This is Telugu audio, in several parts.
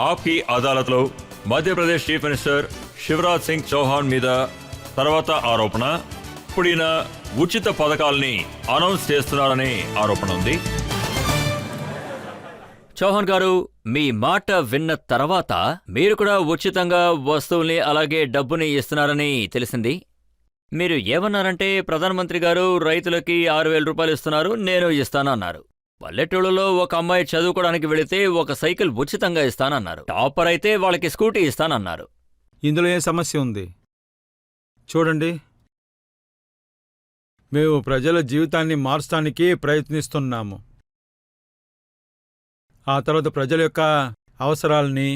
ఆప్కి అదాలత్లో మధ్యప్రదేశ్ చీఫ్ మినిస్టర్ శివరాజ్ సింగ్ చౌహాన్ మీద తర్వాత ఆరోపణ, ఇప్పుడు ఈయన ఉచిత పథకాల్ని అనౌన్స్ చేస్తున్నారని ఆరోపణ ఉంది. చౌహాన్ గారు, మీ మాట విన్న తర్వాత మీరు కూడా ఉచితంగా వస్తువుల్ని అలాగే డబ్బుని ఇస్తున్నారని తెలిసింది. మీరు ఏమన్నారంటే ప్రధానమంత్రి గారు రైతులకి 6,000 రూపాయలు ఇస్తున్నారు, నేను ఇస్తానన్నారు. పల్లెటూళ్ళలో ఒక అమ్మాయి చదువుకోవడానికి వెళితే ఒక సైకిల్ ఉచితంగా ఇస్తానన్నారు. టాపర్ అయితే వాళ్ళకి స్కూటీ ఇస్తానన్నారు. ఇందులో ఏ సమస్య ఉంది? చూడండి, మేము ప్రజల జీవితాన్ని మార్చడానికి ప్రయత్నిస్తున్నాము. ఆ తర్వాత ప్రజల యొక్క అవసరాలని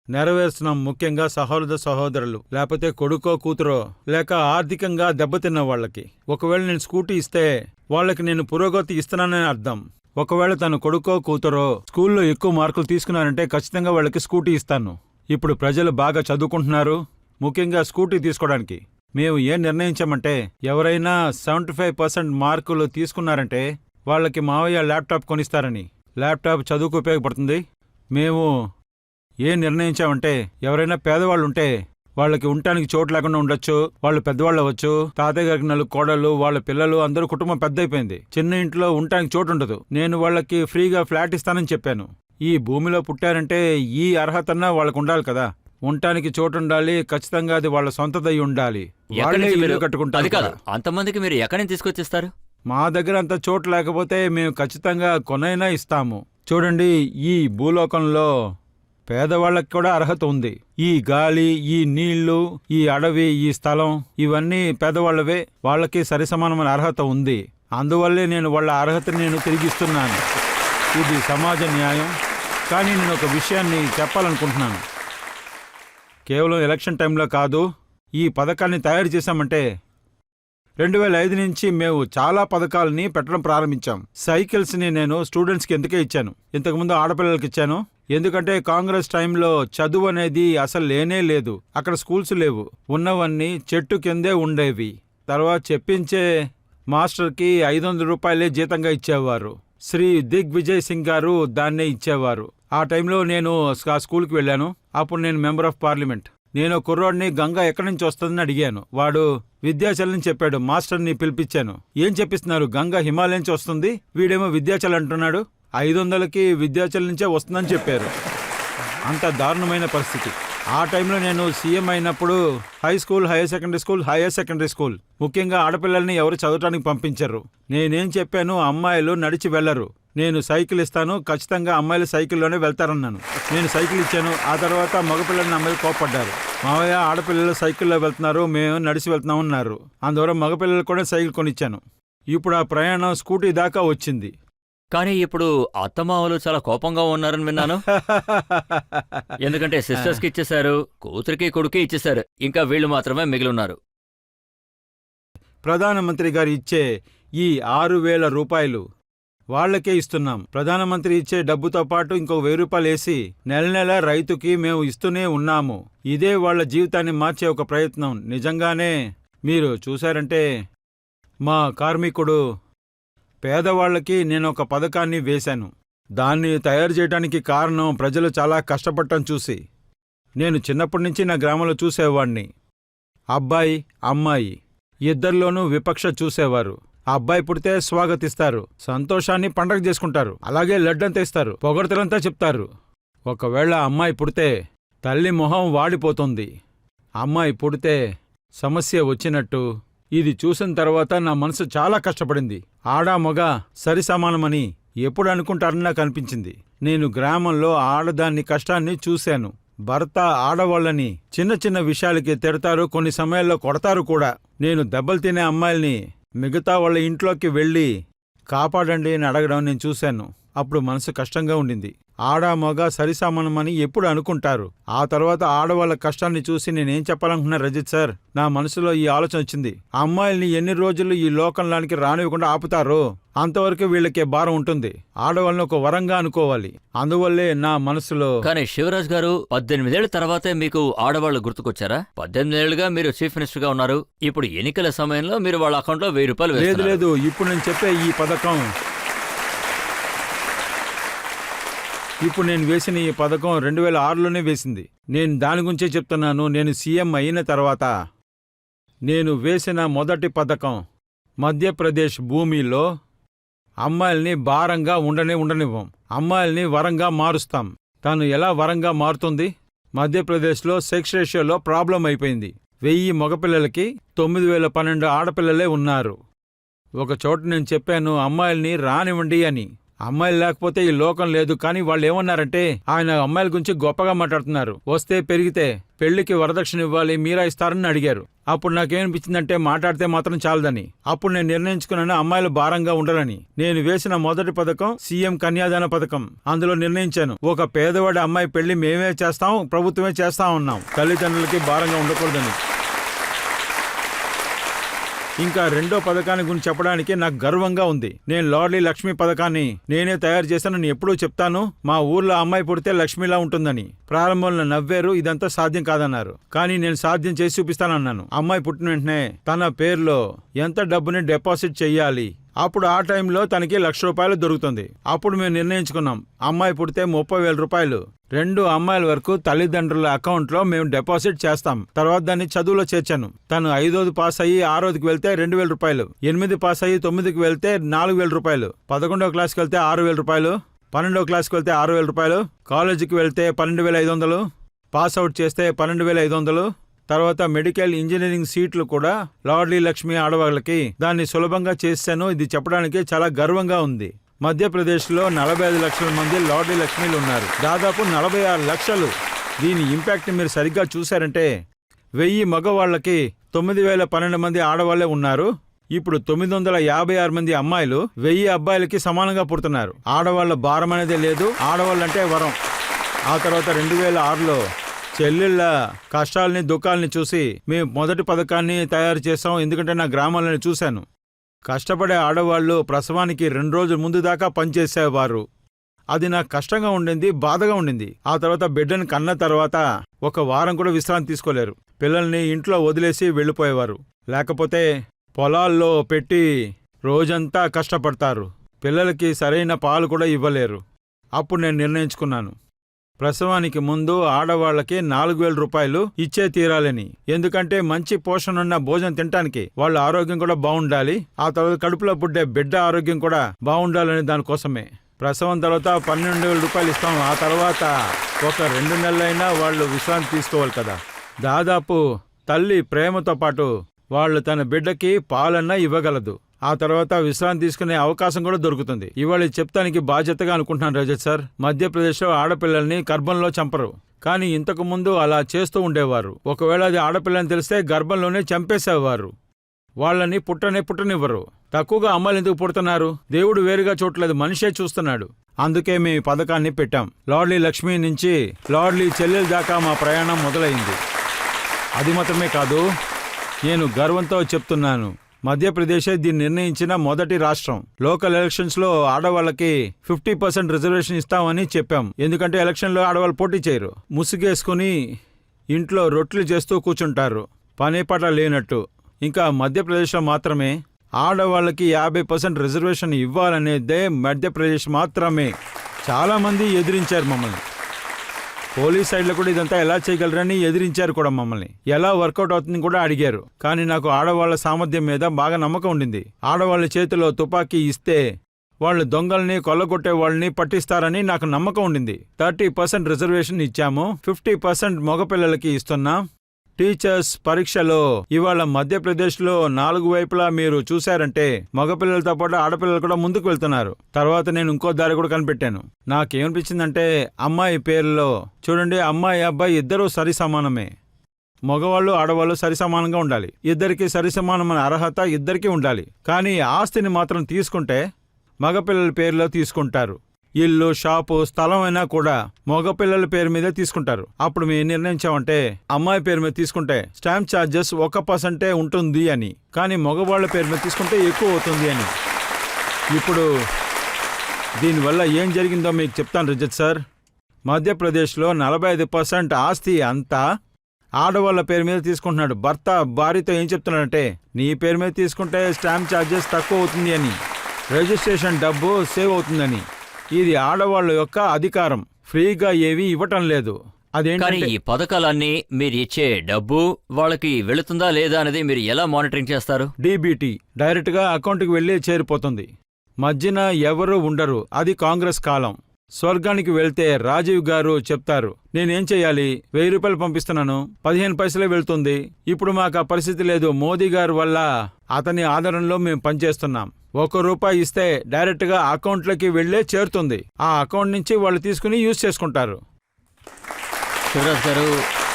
నెరవేర్చడం, ముఖ్యంగా సహోదరులు, లేకపోతే కొడుకో కూతురో, లేక ఆర్థికంగా దెబ్బతిన్న వాళ్ళకి. ఒకవేళ నేను స్కూటీ ఇస్తే వాళ్ళకి నేను పురోగతి ఇస్తున్నానని అర్థం. ఒకవేళ తన కొడుకో కూతురో స్కూల్లో ఎక్కువ మార్కులు తీసుకున్నారంటే ఖచ్చితంగా వాళ్ళకి స్కూటీ ఇస్తాను. ఇప్పుడు ప్రజలు బాగా చదువుకుంటున్నారు, ముఖ్యంగా స్కూటీ తీసుకోవడానికి. మేము ఏం నిర్ణయించామంటే ఎవరైనా 75% మార్కులు తీసుకున్నారంటే వాళ్ళకి మావయ్య ల్యాప్టాప్ కొనిస్తారని. ల్యాప్టాప్ చదువుకు ఉపయోగపడుతుంది. మేము ఏం నిర్ణయించామంటే ఎవరైనా పేదవాళ్ళుంటే వాళ్ళకి ఉండటానికి చోటు లేకుండా ఉండొచ్చు. వాళ్ళు పెద్దవాళ్ళు అవ్వచ్చు, తాతయ్య గారికి 4 కోడళ్ళు, వాళ్ళ పిల్లలు, అందరూ కుటుంబం పెద్ద అయిపోయింది. చిన్న ఇంట్లో ఉండటానికి చోటు ఉండదు. నేను వాళ్ళకి ఫ్రీగా ఫ్లాట్ ఇస్తానని చెప్పాను. ఈ భూమిలో పుట్టారంటే ఈ అర్హతన్నా వాళ్ళకు ఉండాలి కదా. ఉండటానికి చోటు ఉండాలి, ఖచ్చితంగా అది వాళ్ళ సొంతదై ఉండాలి. వాళ్ళే ఇల్లు కట్టుకుంటారు. అంతమందికి మీరు ఎక్కడి నుంచి తీసుకొచ్చిస్తారు? మా దగ్గర అంత చోటు లేకపోతే మేము ఖచ్చితంగా కొనైనా ఇస్తాము. చూడండి, ఈ భూలోకంలో పేదవాళ్ళకి కూడా అర్హత ఉంది. ఈ గాలి, ఈ నీళ్లు, ఈ అడవి, ఈ స్థలం, ఇవన్నీ పేదవాళ్ళవే. వాళ్ళకి సరిసమానమైన అర్హత ఉంది. అందువల్లే నేను వాళ్ళ అర్హతని నేను తిరిగిస్తున్నాను. ఇది సమాజ న్యాయం. కానీ నేను ఒక విషయాన్ని చెప్పాలనుకుంటున్నాను. కేవలం ఎలక్షన్ టైంలో కాదు, ఈ పథకాన్ని తయారు చేశామంటే 2005 నుంచి మేము చాలా పథకాలని పెట్టడం ప్రారంభించాం. సైకిల్స్ని నేను స్టూడెంట్స్కి ఎందుకే ఇచ్చాను, ఇంతకుముందు ఆడపిల్లలకి ఇచ్చాను. ఎందుకంటే కాంగ్రెస్ టైంలో చదువు అనేది అసలు లేనే లేదు. అక్కడ స్కూల్స్ లేవు, ఉన్నవన్నీ చెట్టు కిందే ఉండేవి. తర్వాత చెప్పించే మాస్టర్కి 500 రూపాయలే జీతంగా ఇచ్చేవారు. శ్రీ దిగ్విజయ్ సింగ్ గారు దాన్నే ఇచ్చేవారు. ఆ టైంలో నేను ఆ స్కూల్కి వెళ్ళాను. అప్పుడు నేను మెంబర్ ఆఫ్ పార్లమెంట్. నేను కుర్రోడిని గంగా ఎక్కడి నుంచి వస్తుందని అడిగాను. వాడు విద్యాచల్ అని చెప్పాడు. మాస్టర్ని పిలిపించాను. ఏం చెప్పిస్తున్నారు? గంగా హిమాలయం నుంచి వస్తుంది, వీడేమో విద్యాచల్ అంటున్నాడు. 500కి విద్యాచల్ నుంచే వస్తుందని చెప్పారు. అంత దారుణమైన పరిస్థితి. ఆ టైంలో నేను సీఎం అయినప్పుడు high school, higher secondary school, ముఖ్యంగా ఆడపిల్లల్ని ఎవరు చదవటానికి పంపించరు. నేనేం చెప్పాను, అమ్మాయిలు నడిచి వెళ్లరు, నేను సైకిల్ ఇస్తాను, ఖచ్చితంగా అమ్మాయిలు సైకిల్లోనే వెళ్తారన్నాను. నేను సైకిల్ ఇచ్చాను. ఆ తర్వాత మగపిల్లల్ని అమ్మాయిలు కోప్పడ్డారు. మావయ్య, ఆడపిల్లలు సైకిల్లో వెళ్తున్నారు, మేము నడిచి వెళ్తున్నాం అన్నారు. అందువల్ల మగపిల్లలు కూడా సైకిల్ కొనిచ్చాను. ఇప్పుడు ఆ ప్రయాణం స్కూటీ దాకా వచ్చింది. కానీ ఇప్పుడు అత్తమావలు చాలా కోపంగా ఉన్నారని విన్నాను. ఎందుకంటే సిస్టర్స్కి ఇచ్చేశారు, కూతురికి కొడుకే ఇచ్చేశారు, ఇంకా వీళ్ళు మాత్రమే మిగిలిన్నారు. ప్రధానమంత్రి గారు ఇచ్చే ఈ 6,000 రూపాయలు వాళ్లకే ఇస్తున్నాం. ప్రధానమంత్రి ఇచ్చే డబ్బుతో పాటు ఇంకో 1,000 రూపాయలు వేసి నెల నెల రైతుకి మేము ఇస్తూనే ఉన్నాము. ఇదే వాళ్ల జీవితాన్ని మార్చే ఒక ప్రయత్నం. నిజంగానే మీరు చూశారంటే మా కార్మికుడు పేదవాళ్లకి నేను ఒక పథకాన్ని వేశాను. దాన్ని తయారు చేయడానికి కారణం ప్రజలు చాలా కష్టపడటం చూసి. నేను చిన్నప్పటి నుంచి నా గ్రామంలో చూసేవాణ్ణి. అబ్బాయి, అమ్మాయి ఇద్దరిలోనూ విపక్ష చూసేవారు. అబ్బాయి పుడితే స్వాగతిస్తారు, సంతోషాన్ని పండగ చేసుకుంటారు, అలాగే లడ్డంతా ఇస్తారు, పొగడ్తలంతా చెప్తారు. ఒకవేళ అమ్మాయి పుడితే తల్లి మొహం వాడిపోతుంది. అమ్మాయి పుడితే సమస్య వచ్చినట్టు. ఇది చూసిన తర్వాత నా మనసు చాలా కష్టపడింది. ఆడా మగ సరిసమానమని ఎప్పుడు అనుకుంటారని నాకు అనిపించింది. నేను గ్రామంలో ఆడదాన్ని కష్టాన్ని చూశాను. భర్త ఆడవాళ్ళని చిన్న చిన్న విషయాలకి తిడతారు, కొన్ని సమయాల్లో కొడతారు కూడా. నేను దెబ్బలు తినే అమ్మాయిల్ని మిగతా వాళ్ళ ఇంట్లోకి వెళ్ళి కాపాడండి అని అడగడం నేను చూశాను. అప్పుడు మనసు కష్టంగా ఉండింది. ఆడ మగ సరిసమానమని ఎప్పుడు అనుకుంటారు. ఆ తర్వాత ఆడవాళ్ళ కష్టాన్ని చూసి నేనేం చెప్పాలనుకున్నా రజిత్ సార్, నా మనసులో ఈ ఆలోచన వచ్చింది. అమ్మాయిల్ని ఎన్ని రోజులు ఈ లోకంలోనికి రానివ్వకుండా ఆపుతారో అంతవరకు వీళ్ళకే భారం ఉంటుంది. ఆడవాళ్ళని ఒక వరంగా అనుకోవాలి. అందువల్లే నా మనసులో. కానీ శివరాజ్ గారు, 18 ఏళ్ల తర్వాతే మీకు ఆడవాళ్లు గుర్తుకొచ్చారా? 18 ఏళ్లుగా మీరు చీఫ్ మినిస్టర్ గా ఉన్నారు. ఇప్పుడు ఎన్నికల సమయంలో మీరు వాళ్ళ అకౌంట్లో 1000 రూపాయలు వేస్తున్నారు. లేదు, ఇప్పుడు నేను చెప్పే ఈ పథకం ఇప్పుడు నేను వేసిన ఈ పథకం 2006లోనే వేసింది. నేను దాని గురించే చెప్తున్నాను. నేను సీఎం అయిన తర్వాత నేను వేసిన మొదటి పథకం మధ్యప్రదేశ్ భూమిలో అమ్మాయిల్ని భారంగా ఉండనివ్వం. అమ్మాయిల్ని వరంగా మారుస్తాం. తను ఎలా వరంగా మారుతుంది? మధ్యప్రదేశ్లో సెక్స్ రేషియోలో ప్రాబ్లం అయిపోయింది. 1000 మగపిల్లలకి 9012 ఆడపిల్లలే ఉన్నారు. ఒక చోట నేను చెప్పాను అమ్మాయిల్ని రానివ్వండి అని. అమ్మాయిలు లేకపోతే ఈ లోకం లేదు. కానీ వాళ్ళు ఏమన్నారంటే ఆయన అమ్మాయిల గురించి గొప్పగా మాట్లాడుతున్నారు. వస్తే పెరిగితే పెళ్లికి వరదక్షిణ ఇవ్వాలి, మీరా ఇస్తారని అడిగారు. అప్పుడు నాకేమనిపించిందంటే మాట్లాడితే మాత్రం చాలదని. అప్పుడు నేను నిర్ణయించుకున్నాను అమ్మాయిలు భారంగా ఉండరని. నేను వేసిన మొదటి పథకం సీఎం కన్యాదాన పథకం. అందులో నిర్ణయించాను ఒక పేదవాడి అమ్మాయి పెళ్లి మేమే చేస్తాం, ప్రభుత్వమే చేస్తాం అన్నాం. తల్లిదండ్రులకి భారంగా ఉండకూడదని. ఇంకా రెండో పథకాన్ని గురించి చెప్పడానికి నాకు గర్వంగా ఉంది. నేను లార్డ్లీ లక్ష్మి పథకాన్ని నేనే తయారు చేశానని ఎప్పుడూ చెప్తాను. మా ఊర్లో అమ్మాయి పుడితే లక్ష్మిలా ఉంటుందని. ప్రారంభంలో నవ్వారు, ఇదంతా సాధ్యం కాదన్నారు. కానీ నేను సాధ్యం చేసి చూపిస్తానన్నాను. అమ్మాయి పుట్టిన వెంటనే తన పేరులో ఎంత డబ్బుని డిపాజిట్ చెయ్యాలి. అప్పుడు ఆ టైంలో తనకి ₹1,00,000 దొరుకుతుంది. అప్పుడు మేము నిర్ణయించుకున్నాం అమ్మాయి పుడితే ₹30,000 2 అమ్మాయిల వరకు తల్లిదండ్రుల అకౌంట్లో మేము డిపాజిట్ చేస్తాం. తర్వాత దాన్ని చదువులో చేర్చాను. తను 5వ పాస్ అయ్యి 6వదికి వెళ్తే ₹2,000, 8 పాస్ అయ్యి 9కి వెళ్తే ₹4,000, 11వ క్లాస్కి వెళ్తే ₹6,000, 12వ క్లాస్కి వెళ్తే ₹6,000, కాలేజీకి వెళ్తే 12,500, పాస్ అవుట్ చేస్తే 12,500. తర్వాత మెడికల్ ఇంజనీరింగ్ సీట్లు కూడా లార్డ్లీ లక్ష్మి ఆడవాళ్ళకి దాన్ని సులభంగా చేశాను. ఇది చెప్పడానికి చాలా గర్వంగా ఉంది. మధ్యప్రదేశ్లో 45 లక్షల మంది లార్డ్లీ లక్ష్మీలు ఉన్నారు. దాదాపు 46 లక్షలు. దీని ఇంపాక్ట్ మీరు సరిగ్గా చూశారంటే 1000 మగవాళ్లకి 9,012 మంది ఆడవాళ్లే ఉన్నారు. ఇప్పుడు 956 మంది అమ్మాయిలు 1000 అబ్బాయిలకి సమానంగా పుడుతున్నారు. ఆడవాళ్ల భారం అనేదే లేదు. ఆడవాళ్ళంటే వరం. ఆ తర్వాత 2006లో చెల్లెళ్ళ కష్టాలని దుఃఖాలని చూసి మేము మొదటి పథకాన్ని తయారు చేసాం. ఎందుకంటే నా గ్రామాలను చూశాను. కష్టపడే ఆడవాళ్లు ప్రసవానికి 2 రోజుల ముందు దాకా పనిచేసేవారు. అది నాకు కష్టంగా ఉండింది, బాధగా ఉండింది. ఆ తర్వాత బిడ్డను కన్న తర్వాత 1 వారం కూడా విశ్రాంతి తీసుకోలేరు. పిల్లల్ని ఇంట్లో వదిలేసి వెళ్ళిపోయేవారు. లేకపోతే పొలాల్లో పెట్టి రోజంతా కష్టపడతారు. పిల్లలకి సరైన పాలు కూడా ఇవ్వలేరు. అప్పుడు నేను నిర్ణయించుకున్నాను ప్రసవానికి ముందు ఆడవాళ్లకి ₹4,000 ఇచ్చే తీరాలని. ఎందుకంటే మంచి పోషణున్న భోజనం తినటానికి వాళ్ళ ఆరోగ్యం కూడా బాగుండాలి. ఆ తర్వాత కడుపులో పుట్టే బిడ్డ ఆరోగ్యం కూడా బాగుండాలని దానికోసమే. ప్రసవం తర్వాత ₹12,000 ఇస్తాం. ఆ తర్వాత ఒక 2 నెలలైనా వాళ్ళు విశ్రాంతి తీసుకోవాలి కదా. దాదాపు తల్లి ప్రేమతో పాటు వాళ్ళు తన బిడ్డకి పాలన్నా ఇవ్వగలదు. ఆ తర్వాత విశ్రాంతి తీసుకునే అవకాశం కూడా దొరుకుతుంది. ఇవాళ చెప్తానికి బాధ్యతగా అనుకుంటున్నాను రజత్ సార్. మధ్యప్రదేశ్లో ఆడపిల్లల్ని గర్భంలో చంపరు. కానీ ఇంతకు ముందు అలా చేస్తూ ఉండేవారు. ఒకవేళ అది ఆడపిల్లని తెలిస్తే గర్భంలోనే చంపేసేవారు. వాళ్ళని పుట్టనివ్వరు. తక్కువగా అమ్మాయిలు ఎందుకు పుడుతున్నారు? దేవుడు వేరుగా చూడలేదు, మనిషే చూస్తున్నాడు. అందుకే మేము ఈ పథకాన్ని పెట్టాం. లార్డ్లీ లక్ష్మి నుంచి లార్డ్లీ చెల్లెల దాకా మా ప్రయాణం మొదలైంది. అది మాత్రమే కాదు, నేను గర్వంతో చెప్తున్నాను మధ్యప్రదేశే దీన్ని నిర్ణయించిన మొదటి రాష్ట్రం. లోకల్ ఎలక్షన్స్లో ఆడవాళ్ళకి 50% రిజర్వేషన్ ఇస్తామని చెప్పాం. ఎందుకంటే ఎలక్షన్లో ఆడవాళ్ళు పోటీ చేయరు. ముసుగేసుకుని ఇంట్లో రొట్టెలు చేస్తూ కూర్చుంటారు, పని పాట లేనట్టు. ఇంకా మధ్యప్రదేశ్లో మాత్రమే ఆడవాళ్ళకి 50% రిజర్వేషన్ ఇవ్వాలనేదే మధ్యప్రదేశ్ మాత్రమే. చాలామంది ఎదిరించారు మమ్మల్ని. పోలీస్ సైడ్లో కూడా ఇదంతా ఎలా చేయగలరని ఎదిరించారు కూడా మమ్మల్ని. ఎలా వర్కౌట్ అవుతుందని కూడా అడిగారు. కానీ నాకు ఆడవాళ్ల సామర్థ్యం మీద బాగా నమ్మకం ఉండింది. ఆడవాళ్ల చేతిలో తుపాకీ ఇస్తే వాళ్ళు దొంగల్ని కొల్లగొట్టే వాళ్ళని పట్టిస్తారని నాకు నమ్మకం ఉండింది. 30% రిజర్వేషన్ ఇచ్చాము. 50% మగపిల్లలకి ఇస్తున్నాం. టీచర్స్ పరీక్షలో ఇవాళ మధ్యప్రదేశ్లో 4 వైపులా మీరు చూశారంటే మగపిల్లలతో పాటు ఆడపిల్లలు కూడా ముందుకు వెళ్తున్నారు. తర్వాత నేను ఇంకో దారి కూడా కనిపెట్టాను. నాకేమనిపించిందంటే అమ్మాయి పేరులో చూడండి, అమ్మాయి అబ్బాయి ఇద్దరూ సరి సమానమే. మగవాళ్ళు ఆడవాళ్ళు సరిసమానంగా ఉండాలి. ఇద్దరికి సరిసమానమైన అర్హత ఇద్దరికీ ఉండాలి. కానీ ఆస్తిని మాత్రం తీసుకుంటే మగపిల్లల పేరులో తీసుకుంటారు. ఇల్లు, షాపు, స్థలం అయినా కూడా మగపిల్లల పేరు మీదే తీసుకుంటారు. అప్పుడు మేము నిర్ణయించామంటే అమ్మాయి పేరు మీద తీసుకుంటే స్టాంప్ ఛార్జెస్ 1% ఉంటుంది అని, కానీ మగవాళ్ల పేరు మీద తీసుకుంటే ఎక్కువ అవుతుంది అని. ఇప్పుడు దీనివల్ల ఏం జరిగిందో మీకు చెప్తాను రజత్ సార్. మధ్యప్రదేశ్లో 45% ఆస్తి అంతా ఆడవాళ్ళ పేరు మీద తీసుకుంటున్నాడు. భర్త భార్యతో ఏం చెప్తున్నాడంటే నీ పేరు మీద తీసుకుంటే స్టాంప్ ఛార్జెస్ తక్కువ అవుతుంది అని, రిజిస్ట్రేషన్ డబ్బు సేవ్ అవుతుందని. ఇది ఆడవాళ్ళ యొక్క అధికారం. ఫ్రీగా ఏవి ఇవ్వటం లేదు. కానీ అదేంటంటే ఈ పథకాలన్నీ మీరు ఇచ్చే డబ్బు వాళ్ళకి వెళుతుందా లేదా అనేది మీరు ఎలా మానిటరింగ్ చేస్తారు? డీబీటీ డైరెక్ట్ గా అకౌంట్కి వెళ్ళి చేరిపోతుంది. మధ్యన ఎవరు ఉండరు. అది కాంగ్రెస్ కాలం. స్వర్గానికి వెళ్తే రాజీవ్ గారు చెప్తారు, నేనేం చెయ్యాలి, 1000 రూపాయలు పంపిస్తున్నాను, 15 పైసలే వెళ్తుంది. ఇప్పుడు మాకు ఆ పరిస్థితి లేదు. మోదీ గారి వల్ల అతని ఆధారంలో మేము పనిచేస్తున్నాం. 1 రూపాయి ఇస్తే డైరెక్ట్ గా అకౌంట్లోకి వెళ్లే చేరుతుంది. ఆ అకౌంట్ నుంచి వాళ్ళు తీసుకుని యూజ్ చేసుకుంటారు. శివరాజ్ గారు,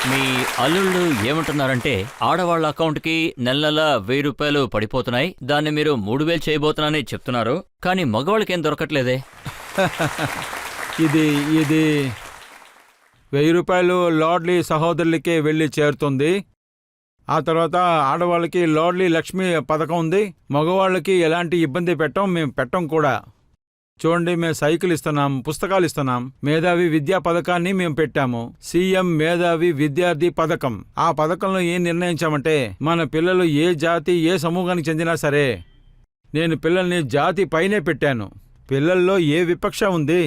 మీ అల్లుళ్ళు ఏమంటున్నారంటే ఆడవాళ్ళ అకౌంట్కి నెల 1000 రూపాయలు పడిపోతున్నాయి, దాన్ని మీరు 3000 చేయబోతున్నానని చెప్తున్నారు. కానీ మగవాళ్ళకేం దొరకట్లేదే? ఇది 1000 రూపాయలు లార్డ్లీ సహోదరులకే వెళ్ళి చేరుతుంది. ఆ తర్వాత ఆడవాళ్ళకి లార్డ్లీ లక్ష్మి పథకం ఉంది. మగవాళ్ళకి ఎలాంటి ఇబ్బంది మేము పెట్టం కూడా. చూడండి, మేము సైకిల్ ఇస్తున్నాం, పుస్తకాలు ఇస్తున్నాం. మేధావి విద్యా పథకాన్ని మేము పెట్టాము. సీఎం మేధావి విద్యార్థి పథకం. ఆ పథకంలో ఏం నిర్ణయించామంటే మన పిల్లలు ఏ జాతి ఏ సమూహానికి చెందినా సరే, నేను పిల్లల్ని జాతి పైనే పెట్టాను. పిల్లల్లో ఏ విపక్ష ఉంది?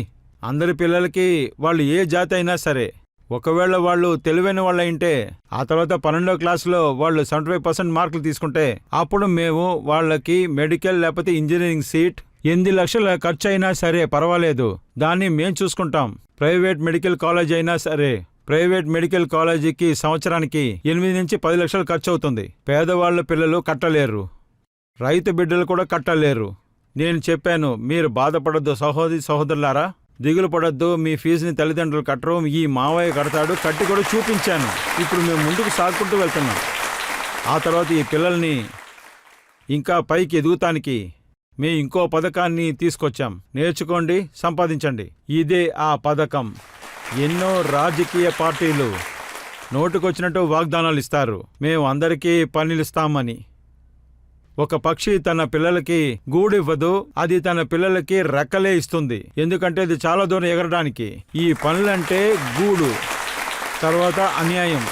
అందరి పిల్లలకి వాళ్ళు ఏ జాతి అయినా సరే, ఒకవేళ వాళ్ళు తెలివైన వాళ్ళు అయింటే ఆ తర్వాత 12వ క్లాసులో వాళ్ళు 75% మార్కులు తీసుకుంటే అప్పుడు మేము వాళ్ళకి మెడికల్ లేకపోతే ఇంజనీరింగ్ సీట్ 8 లక్షల ఖర్చు అయినా సరే పర్వాలేదు, దాన్ని మేం చూసుకుంటాం. ప్రైవేట్ మెడికల్ కాలేజ్ అయినా సరే, ప్రైవేట్ మెడికల్ కాలేజీకి సంవత్సరానికి 8 నుంచి 10 లక్షలు ఖర్చు అవుతుంది. పేదవాళ్ల పిల్లలు కట్టలేరు, రైతు బిడ్డలు కూడా కట్టలేరు. నేను చెప్పాను, మీరు బాధపడొద్దు సహోదరులారా, దిగులు పడొద్దు, మీ ఫీజుని తల్లిదండ్రులు కట్టరు, ఈ మావయ్య కడతాడు, కట్టి కూడా చూపించాను. ఇప్పుడు మేము ముందుకు సాగుకుంటూ వెళ్తున్నాం. ఆ తర్వాత ఈ పిల్లల్ని ఇంకా పైకి ఎదుగుతానికి మేము ఇంకో పథకాన్ని తీసుకొచ్చాం. నేర్చుకోండి, సంపాదించండి. ఇదే ఆ పథకం. ఎన్నో రాజకీయ పార్టీలు నోటుకొచ్చినట్టు వాగ్దానాలు ఇస్తారు, మేము అందరికీ పనులిస్తామని. ఒక పక్షి తన పిల్లలకి గూడివ్వదు, అది తన పిల్లలకి రెక్కలే ఇస్తుంది. ఎందుకంటే ఇది చాలా దూరం ఎగరడానికి. ఈ పనులంటే గూడు. తర్వాత అన్యాయం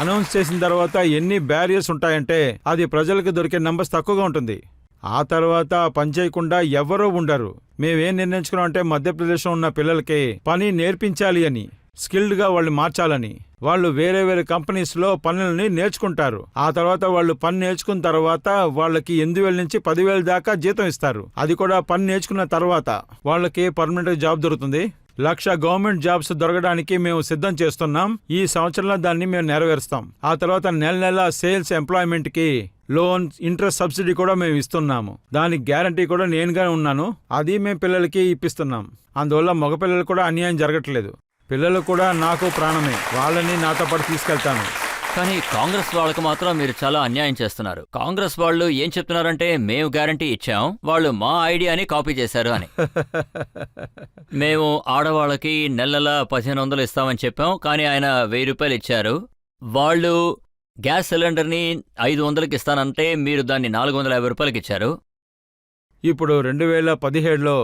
అనౌన్స్ చేసిన తర్వాత ఎన్ని బ్యారియర్స్ ఉంటాయంటే అది ప్రజలకు దొరికే నంబర్స్ తక్కువగా ఉంటుంది. ఆ తర్వాత పని చేయకుండా ఎవరూ ఉండరు. మేమేం నిర్ణయించుకున్నాం అంటే మధ్యప్రదేశ్లో ఉన్న పిల్లలకి పని నేర్పించాలి అని, స్కిల్డ్గా వాళ్ళు మార్చాలని. వాళ్ళు వేరే వేరే కంపెనీస్లో పనులని నేర్చుకుంటారు. ఆ తర్వాత వాళ్ళు పని నేర్చుకున్న తర్వాత వాళ్ళకి 8,000 నుంచి 10,000 దాకా జీతం ఇస్తారు. అది కూడా పని నేర్చుకున్న తర్వాత వాళ్ళకి పర్మనెంట్ జాబ్ దొరుకుతుంది. 1,00,000 గవర్నమెంట్ జాబ్స్ దొరకడానికి మేము సిద్ధం చేస్తున్నాం. ఈ సంవత్సరంలో దాన్ని మేము నెరవేరుస్తాం. ఆ తర్వాత నెల సేల్స్ ఎంప్లాయ్మెంట్కి లోన్, ఇంట్రెస్ట్ సబ్సిడీ కూడా మేము ఇస్తున్నాము. దానికి గ్యారంటీ కూడా నేనుగానే ఉన్నాను. అది మేము పిల్లలకి ఇప్పిస్తున్నాం. అందువల్ల మగపిల్లలు కూడా అన్యాయం జరగట్లేదు. పిల్లలు కూడా నాకు ప్రాణమే, వాళ్ళని నాతో పాటు తీసుకెళ్తాను. కానీ కాంగ్రెస్ వాళ్ళకు మాత్రం మీరు చాలా అన్యాయం చేస్తున్నారు. కాంగ్రెస్ వాళ్ళు ఏం చెప్తున్నారంటే మేము గ్యారంటీ ఇచ్చాం, వాళ్ళు మా ఐడియాని కాపీ చేశారు అని. మేము ఆడవాళ్ళకి నెల 1,500 ఇస్తామని చెప్పాం, కానీ ఆయన 1000 రూపాయలు ఇచ్చారు. వాళ్ళు గ్యాస్ సిలిండర్ని 500కి ఇస్తానంటే మీరు దాన్ని 450 రూపాయలకి ఇచ్చారు. ఇప్పుడు 2017లో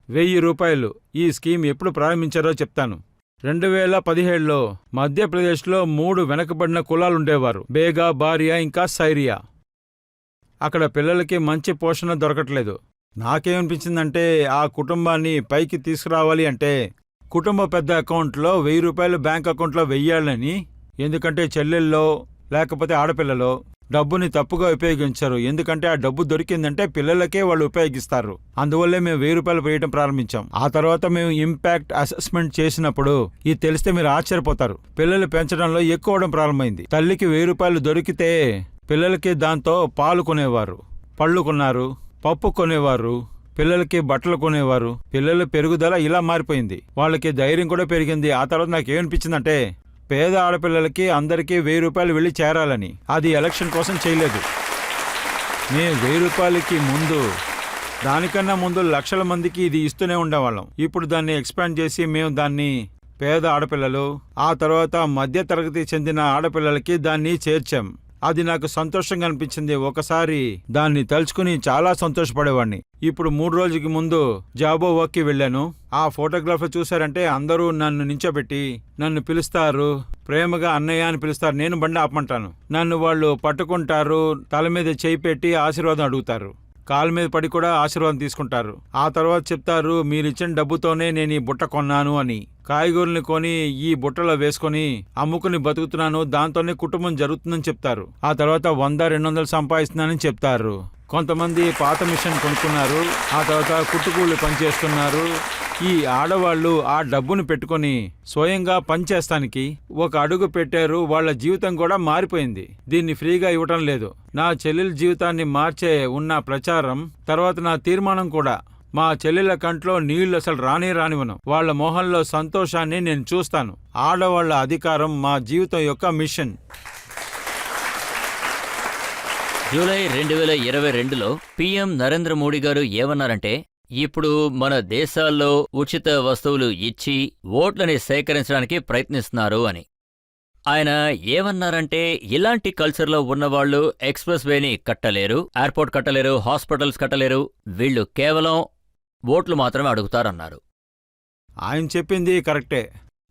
1000 రూపాయలు. ఈ స్కీమ్ ఎప్పుడు ప్రారంభించారో చెప్తాను. 2017లో మధ్యప్రదేశ్లో 3 వెనకబడిన కులాలుండేవారు, బేగా, బారియా ఇంకా సైరియా. అక్కడ పిల్లలకి మంచి పోషణ దొరకట్లేదు. నాకేమనిపించిందంటే ఆ కుటుంబాన్ని పైకి తీసుకురావాలి అంటే కుటుంబ పెద్ద అకౌంట్లో 1000 రూపాయలు బ్యాంక్ అకౌంట్లో వెయ్యాలని. ఎందుకంటే చెల్లెల్లో లేకపోతే ఆడపిల్లలో డబ్బుని తప్పుగా ఉపయోగించరు. ఎందుకంటే ఆ డబ్బు దొరికిందంటే పిల్లలకే వాళ్ళు ఉపయోగిస్తారు. అందువల్లే మేము 1000 రూపాయలు వేయడం ప్రారంభించాం. ఆ తర్వాత మేము ఇంపాక్ట్ అసెస్మెంట్ చేసినప్పుడు ఇది తెలిస్తే మీరు ఆశ్చర్యపోతారు. పిల్లలు పెంచడంలో ఎక్కువ అవడం ప్రారంభమైంది. తల్లికి 1000 రూపాయలు దొరికితే పిల్లలకి దాంతో పాలు కొనేవారు, పళ్ళు కొన్నారు, పప్పు కొనేవారు, పిల్లలకి బట్టలు కొనేవారు. పిల్లల పెరుగుదల ఇలా మారిపోయింది. వాళ్ళకి ధైర్యం కూడా పెరిగింది. ఆ తర్వాత నాకేమనిపించిందంటే పేద ఆడపిల్లలకి అందరికీ 1000 రూపాయలు వెళ్ళి చేరాలని. అది ఎలక్షన్ కోసం చేయలేదు. మేము 1000 రూపాయలకి ముందు, దానికన్నా ముందు లక్షల మందికి ఇది ఇస్తూనే ఉండేవాళ్ళం. ఇప్పుడు దాన్ని ఎక్స్పాండ్ చేసి మేము దాన్ని పేద ఆడపిల్లలు, ఆ తర్వాత మధ్య తరగతి చెందిన ఆడపిల్లలకి దాన్ని చేర్చాం. అది నాకు సంతోషంగా అనిపించింది. ఒకసారి దాన్ని తలుచుకుని చాలా సంతోషపడేవాడిని. ఇప్పుడు 3 రోజులకి ముందు జాబోవాకి వెళ్ళాను. ఆ ఫోటోగ్రాఫర్ చూశారంటే అందరూ నన్ను నించోబెట్టి నన్ను పిలుస్తారు, ప్రేమగా అన్నయ్య అని పిలుస్తారు. నేను బండి ఆపమంటాను. నన్ను వాళ్ళు పట్టుకుంటారు, తల మీద చేయి పెట్టి ఆశీర్వాదం అడుగుతారు. కాలు మీద పడి కూడా ఆశీర్వాదం తీసుకుంటారు. ఆ తర్వాత చెప్తారు, మీరిచ్చిన డబ్బుతోనే నేను ఈ బుట్ట కొన్నాను అని. కాయగూరల్ని కొని ఈ బుట్టలో వేసుకొని అమ్ముకుని బతుకుతున్నాను, దాంతోనే కుటుంబం జరుగుతుందని చెప్తారు. ఆ తర్వాత 100-200 సంపాదిస్తున్నానని చెప్తారు. కొంతమంది పాత మిషన్ కొనుక్కున్నారు, ఆ తర్వాత కుట్టుకూళ్ళు పనిచేస్తున్నారు. ఈ ఆడవాళ్ళు ఆ డబ్బును పెట్టుకొని స్వయంగా పనిచేస్తానికి ఒక అడుగు పెట్టారు. వాళ్ళ జీవితం కూడా మారిపోయింది. దీన్ని ఫ్రీగా ఇవ్వటం లేదు. నా చెల్లెల జీవితాన్ని మార్చే ఉన్న ప్రచారం తర్వాత నా తీర్మానం కూడా. మా చెల్లెల కంట్లో నీళ్లు అసలు రానివ్వను. వాళ్ళ మొహంలో సంతోషాన్ని నేను చూస్తాను. ఆడవాళ్ల అధికారం మా జీవితం యొక్క మిషన్. జూలై 2022లో పీఎం నరేంద్ర మోడీ గారు ఏమన్నారంటే, ఇప్పుడు మన దేశాల్లో ఉచిత వస్తువులు ఇచ్చి ఓట్లని సేకరించడానికి ప్రయత్నిస్తున్నారు అని. ఆయన ఏమన్నారంటే, ఇలాంటి కల్చర్లో ఉన్నవాళ్లు ఎక్స్ప్రెస్ వేని కట్టలేరు, ఎయిర్పోర్ట్ కట్టలేరు, హాస్పిటల్స్ కట్టలేరు, వీళ్ళు కేవలం ఓట్లు మాత్రమే అడుగుతారన్నారు. ఆయన చెప్పింది కరెక్టే.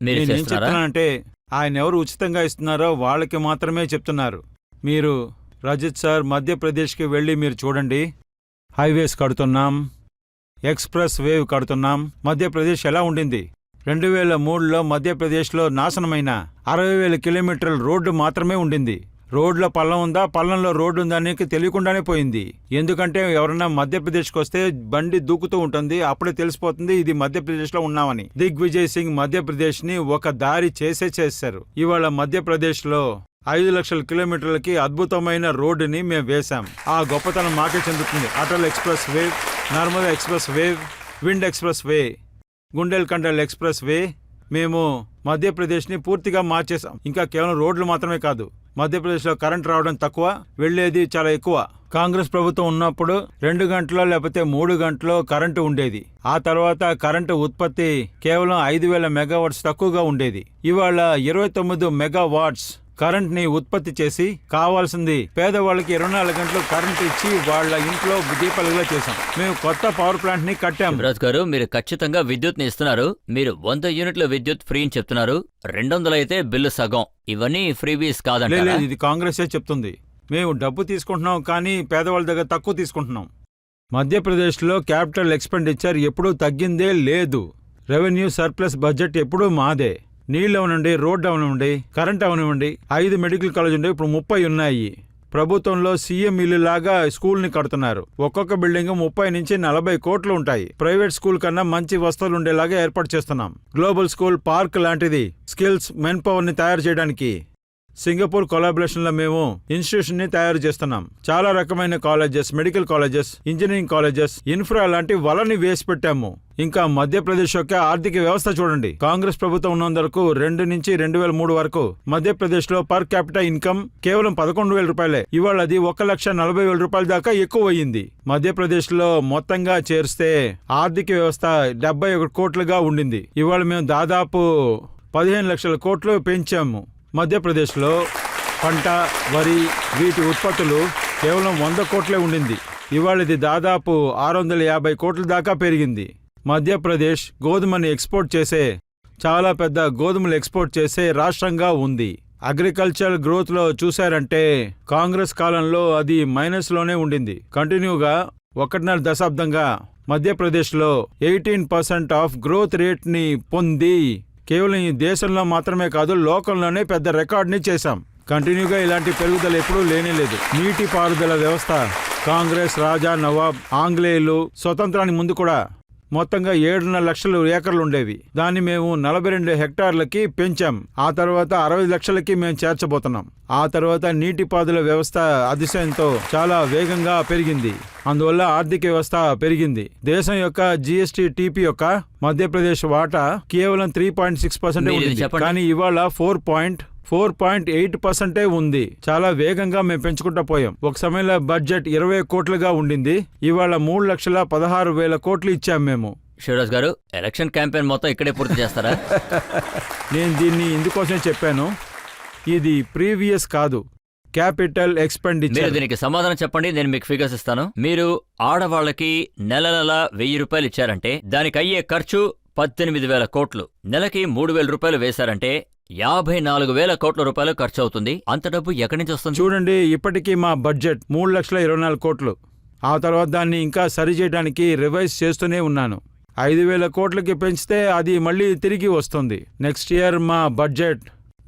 మీరు నేనేం చేస్తున్నారా? చెప్తున్నానంటే, ఆయన ఎవరు ఉచితంగా ఇస్తున్నారో వాళ్ళకి మాత్రమే చెప్తున్నారు. మీరు రజిత్ సార్ మధ్యప్రదేశ్కి వెళ్ళి మీరు చూడండి. హైవేస్ కడుతున్నాం, ఎక్స్ప్రెస్ వేవ్ కడుతున్నాం. మధ్యప్రదేశ్ ఎలా ఉండింది? 2003లో మధ్యప్రదేశ్లో నాశనమైన 60,000 కిలోమీటర్ల రోడ్డు మాత్రమే ఉండింది. రోడ్ల పల్లం ఉందా, పల్లంలో రోడ్డు ఉందా అనేది తెలియకుండానే పోయింది. ఎందుకంటే ఎవరన్నా మధ్యప్రదేశ్కి వస్తే బండి దూకుతూ ఉంటుంది, అప్పుడే తెలిసిపోతుంది ఇది మధ్యప్రదేశ్లో ఉన్నామని. దిగ్విజయ్ సింగ్ మధ్యప్రదేశ్ని ఒక దారి చేశారు. ఇవాళ మధ్యప్రదేశ్లో 5 లక్షల కిలోమీటర్లకి అద్భుతమైన రోడ్డుని మేము వేశాం. ఆ గొప్పతనం మాకే చెందుతుంది. Atal expressway, Narmada expressway, విండ్ ఎక్స్ప్రెస్ వే, గుండెల్కండల్ ఎక్స్ప్రెస్ వే. మేము మధ్యప్రదేశ్ని పూర్తిగా మార్చేశాం. ఇంకా కేవలం రోడ్లు మాత్రమే కాదు, మధ్యప్రదేశ్లో కరెంట్ రావడం తక్కువ, వెళ్లేది చాలా ఎక్కువ. కాంగ్రెస్ ప్రభుత్వం ఉన్నప్పుడు 2 గంటలో లేకపోతే 3 గంటలో కరెంటు ఉండేది. ఆ తర్వాత కరెంటు ఉత్పత్తి కేవలం 5,000 మెగావాట్స్ తక్కువగా ఉండేది. ఇవాళ 29 మెగావాట్స్ కరెంట్ ని ఉత్పత్తి చేసి కావాల్సింది పేదవాళ్ళకి 24 గంటలు కరెంట్ ఇచ్చి వాళ్ళ ఇంట్లో దీపాలుగా చేశాం. మేము కొత్త పవర్ ప్లాంట్ ని కట్టాం. శివరాజ్ గారు, మీరు ఖచ్చితంగా విద్యుత్ ని ఇస్తున్నారు. మీరు 100 యూనిట్ల విద్యుత్ ఫ్రీ అని చెప్తున్నారు. 200 అయితే బిల్లు సగం. ఇవన్నీ ఫ్రీబీస్ కాదంటారా? లేదు, ఇది కాంగ్రెసే చెప్తుంది. మేము డబ్బు తీసుకుంటున్నాం కానీ పేదవాళ్ళ దగ్గర తక్కువ తీసుకుంటున్నాం. మధ్యప్రదేశ్లో క్యాపిటల్ ఎక్స్పెండిచర్ ఎప్పుడూ తగ్గిందే లేదు. రెవెన్యూ సర్ప్లస్ బడ్జెట్ ఎప్పుడూ మాదే. నీళ్ళు అవనివ్వండి, రోడ్డు అవనివ్వండి, కరెంట్ అవనివ్వండి, 5 మెడికల్ కాలేజ్ ఉండే, ఇప్పుడు 30 ఉన్నాయి. ప్రభుత్వంలో సీఎం ఇల్లు లాగా స్కూల్ని కడుతున్నారు. ఒక్కొక్క బిల్డింగ్ 30 నుంచి 40 కోట్లు ఉంటాయి. ప్రైవేట్ స్కూల్ కన్నా మంచి వస్తువులు ఉండేలాగా ఏర్పాటు చేస్తున్నాం. గ్లోబల్ స్కూల్ పార్క్ లాంటిది స్కిల్స్ మెన్ పవర్ ని తయారు చేయడానికి. సింగపూర్ కొలాబరేషన్ లో మేము ఇన్స్టిట్యూషన్ ని తయారు చేస్తున్నాం. చాలా రకమైన colleges, medical colleges, engineering colleges, infra లాంటి వలని వేసి పెట్టాము. ఇంకా మధ్యప్రదేశ్ యొక్క ఆర్థిక వ్యవస్థ చూడండి. కాంగ్రెస్ ప్రభుత్వం ఉన్నంత వరకు 2 నుంచి 2003 వరకు మధ్యప్రదేశ్ లో పర్ క్యాపిటల్ ఇన్కమ్ కేవలం 11,000 రూపాయలే. ఇవాళ అది 1,40,000 రూపాయల దాకా ఎక్కువ అయ్యింది. మధ్యప్రదేశ్ లో మొత్తంగా చేరిస్తే ఆర్థిక వ్యవస్థ 71 కోట్లుగా ఉండింది. ఇవాళ మేము దాదాపు 15 లక్షల కోట్లు పెంచాము. మధ్యప్రదేశ్లో పంట, వరి, వీటి ఉత్పత్తులు కేవలం 100 కోట్లే ఉండింది. ఇవాళ ఇది దాదాపు 650 కోట్ల దాకా పెరిగింది. మధ్యప్రదేశ్ గోధుమని ఎక్స్పోర్ట్ చేసే, చాలా పెద్ద గోధుమలు ఎక్స్పోర్ట్ చేసే రాష్ట్రంగా ఉంది. అగ్రికల్చర్ గ్రోత్ లో చూశారంటే కాంగ్రెస్ కాలంలో అది మైనస్లోనే ఉండింది. కంటిన్యూగా 1.5 దశాబ్దంగా మధ్యప్రదేశ్లో 18% ఆఫ్ గ్రోత్ రేట్ ని పొంది కేవలం ఈ దేశంలో మాత్రమే కాదు, లోకంలోనే పెద్ద రికార్డ్ని చేశాం. కంటిన్యూగా ఇలాంటి పెరుగుదల ఎప్పుడూ లేనేలేదు. నీటి పారుదల వ్యవస్థ కాంగ్రెస్, రాజా, నవాబ్, ఆంగ్లేయులు స్వతంత్రానికి ముందు కూడా మొత్తంగా 7.5 లక్షల ఏకర్లు ఉండేవి. దాన్ని మేము 42 హెక్టార్లకి పెంచాం. ఆ తర్వాత 60 లక్షలకి మేము చేర్చబోతున్నాం. ఆ తర్వాత నీటిపారుదల వ్యవస్థ అతిశయంతో చాలా వేగంగా పెరిగింది. అందువల్ల ఆర్థిక వ్యవస్థ పెరిగింది. దేశం యొక్క జీఎస్టీ టీపీ యొక్క మధ్యప్రదేశ్ వాటా కేవలం 3.6% ఉంది. కానీ ఇవాళ 4.8% ఉంది. చాలా వేగంగా మేము పెంచుకుంటా పోయాం. ఒక సమయంలో బడ్జెట్ 20 కోట్లుగా ఉండింది. ఇవాళ 3,16,000 కోట్లు ఇచ్చాం మేము. శివరాజ్ గారు, ఎలక్షన్ క్యాంపెయిన్ మొత్తం ఇక్కడే పూర్తి చేస్తారా? నేను దీన్ని ఇందుకోసమే చెప్పాను, ఇది ప్రీవియస్ కాదు, క్యాపిటల్ ఎక్స్పెండిచర్. మీరు దీనికి సమాధానం చెప్పండి, నేను మీకు ఫిగర్స్ ఇస్తాను. మీరు ఆడవాళ్ళకి నెల 1,000 రూపాయలు ఇచ్చారంటే దానికి అయ్యే ఖర్చు 18,000 కోట్లు. నెలకి 3,000 రూపాయలు వేశారంటే 54,000 కోట్ల రూపాయలు ఖర్చు అవుతుంది. అంత డబ్బు ఎక్కడి నుంచి వస్తుంది? చూడండి, ఇప్పటికీ మా బడ్జెట్ 3,24,00,000 కోట్లు. ఆ తర్వాత దాన్ని ఇంకా సరిచేయడానికి రివైజ్ చేస్తూనే ఉన్నాను. 5,000 కోట్లకి పెంచితే అది మళ్ళీ తిరిగి వస్తుంది. నెక్స్ట్ ఇయర్ మా బడ్జెట్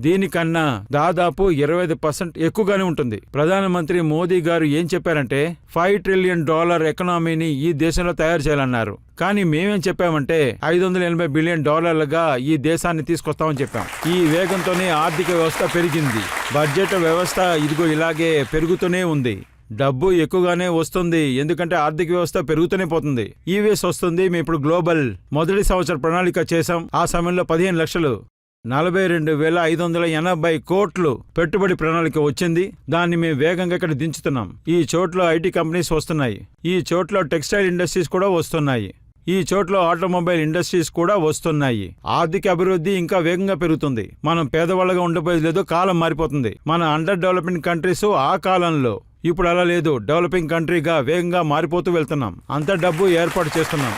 దీనికన్నా దాదాపు 25% ఎక్కువగానే ఉంటుంది. ప్రధానమంత్రి మోదీ గారు ఏం చెప్పారంటే $5 ట్రిలియన్ ఎకనామీని ఈ దేశంలో తయారు చేయాలన్నారు. కానీ మేమేం చెప్పామంటే $580 బిలియన్ ఈ దేశాన్ని తీసుకొస్తామని చెప్పాం. ఈ వేగంతోనే ఆర్థిక వ్యవస్థ పెరిగింది. బడ్జెట్ వ్యవస్థ ఇదిగో ఇలాగే పెరుగుతూనే ఉంది. డబ్బు ఎక్కువగానే వస్తుంది, ఎందుకంటే ఆర్థిక వ్యవస్థ పెరుగుతూనే పోతుంది. ఈవీఎస్ వస్తుంది. మేము ఇప్పుడు గ్లోబల్ మొదటి సంవత్సర ప్రణాళిక చేశాం. ఆ సమయంలో 15 లక్షలు 42,580 కోట్లు పెట్టుబడి ప్రణాళిక వచ్చింది. దాన్ని మేము వేగంగా ఇక్కడ దించుతున్నాం. ఈ చోట్ల ఐటీ కంపెనీస్ వస్తున్నాయి. ఈ చోట్ల టెక్స్టైల్ ఇండస్ట్రీస్ కూడా వస్తున్నాయి. ఈ చోట్ల ఆటోమొబైల్ ఇండస్ట్రీస్ కూడా వస్తున్నాయి. ఆర్థిక అభివృద్ధి ఇంకా వేగంగా పెరుగుతుంది. మనం పేదవాళ్ళగా ఉండబోయేది లేదు, కాలం మారిపోతుంది. మన అండర్ డెవలప్మెంట్ కంట్రీస్ ఆ కాలంలో, ఇప్పుడు అలా లేదు. డెవలపింగ్ కంట్రీగా వేగంగా మారిపోతూ వెళ్తున్నాం. అంత డబ్బు ఏర్పాటు చేస్తున్నాం.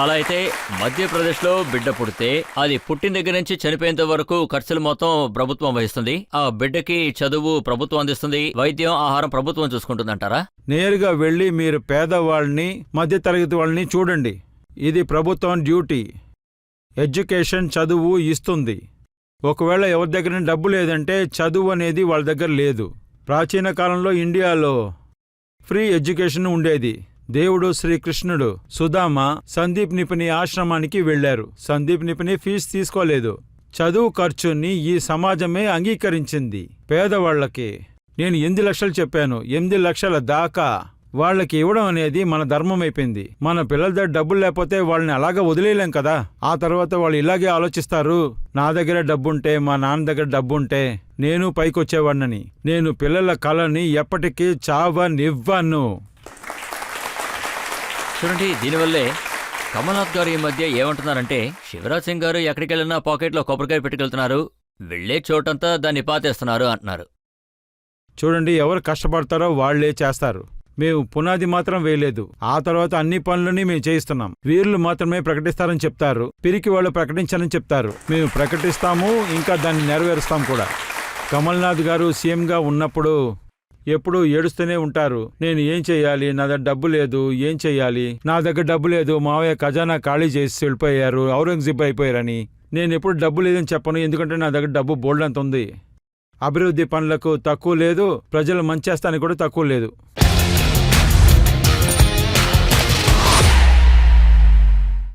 అలా అయితే మధ్యప్రదేశ్లో బిడ్డ పుడితే అది పుట్టిన దగ్గర నుంచి చనిపోయేంత వరకు ఖర్చులు మొత్తం ప్రభుత్వం వహిస్తుంది. ఆ బిడ్డకి చదువు ప్రభుత్వం అందిస్తుంది, వైద్యం ఆహారం ప్రభుత్వం చూసుకుంటుందంటారా? నేరుగా వెళ్ళి మీరు పేదవాళ్ళని, మధ్యతరగతి వాళ్ళని చూడండి. ఇది ప్రభుత్వం డ్యూటీ. ఎడ్యుకేషన్ చదువు ఇస్తుంది. ఒకవేళ ఎవరి దగ్గర డబ్బు లేదంటే చదువు అనేది వాళ్ళ దగ్గర లేదు. ప్రాచీన కాలంలో ఇండియాలో ఫ్రీ ఎడ్యుకేషన్ ఉండేది. దేవుడు శ్రీకృష్ణుడు సుధామ సందీప్ నిపుణి ఆశ్రమానికి వెళ్లారు. సందీప్ నిపుణి ఫీజు తీసుకోలేదు. చదువు ఖర్చుని ఈ సమాజమే అంగీకరించింది. పేదవాళ్లకి నేను 8 లక్షలు చెప్పాను. 8 లక్షల దాకా వాళ్ళకి ఇవ్వడం అనేది మన ధర్మం అయిపోయింది. మన పిల్లల దగ్గర డబ్బులు లేకపోతే వాళ్ళని అలాగా వదిలేయలేం కదా. ఆ తర్వాత వాళ్ళు ఇలాగే ఆలోచిస్తారు, నా దగ్గర డబ్బుంటే, మా నాన్న దగ్గర డబ్బుంటే నేను పైకొచ్చేవాడినని. నేను పిల్లల కళని ఎప్పటికీ చావనివ్వను. చూడండి, దీనివల్లే కమల్నాథ్ గారు ఈ మధ్య ఏమంటున్నారంటే, శివరాజ్ సింగ్ గారు ఎక్కడికి వెళ్ళినా పాకెట్లో కొబ్బరికాయ పెట్టుకెళ్తున్నారు, వెళ్లే చోటంతా దాన్ని పాతేస్తున్నారు అంటున్నారు. చూడండి, ఎవరు కష్టపడతారో వాళ్లే చేస్తారు. మేము పునాది మాత్రం వేయలేదు. ఆ తర్వాత అన్ని పనులని మేము చేయిస్తున్నాం. వీరులు మాత్రమే ప్రకటిస్తారని చెప్తారు, పిరికి వాళ్ళు ప్రకటించాలని చెప్తారు. మేము ప్రకటిస్తాము, ఇంకా దాన్ని నెరవేరుస్తాం కూడా. కమల్నాథ్ గారు సీఎంగా ఉన్నప్పుడు ఎప్పుడూ ఏడుస్తూనే ఉంటారు. నేను ఏం చెయ్యాలి, నా దగ్గర డబ్బు లేదు, ఏం చెయ్యాలి, నా దగ్గర డబ్బు లేదు, మావయ్య ఖజానా ఖాళీ చేసి వెళ్ళిపోయారు, ఔరంగజేబ్ అయిపోయారని. నేను ఎప్పుడు డబ్బు లేదని చెప్పను, ఎందుకంటే నా దగ్గర డబ్బు బోల్డంత ఉంది. అభివృద్ధి పనులకు తక్కువ లేదు, ప్రజలు మంచేస్తానికి కూడా తక్కువ లేదు.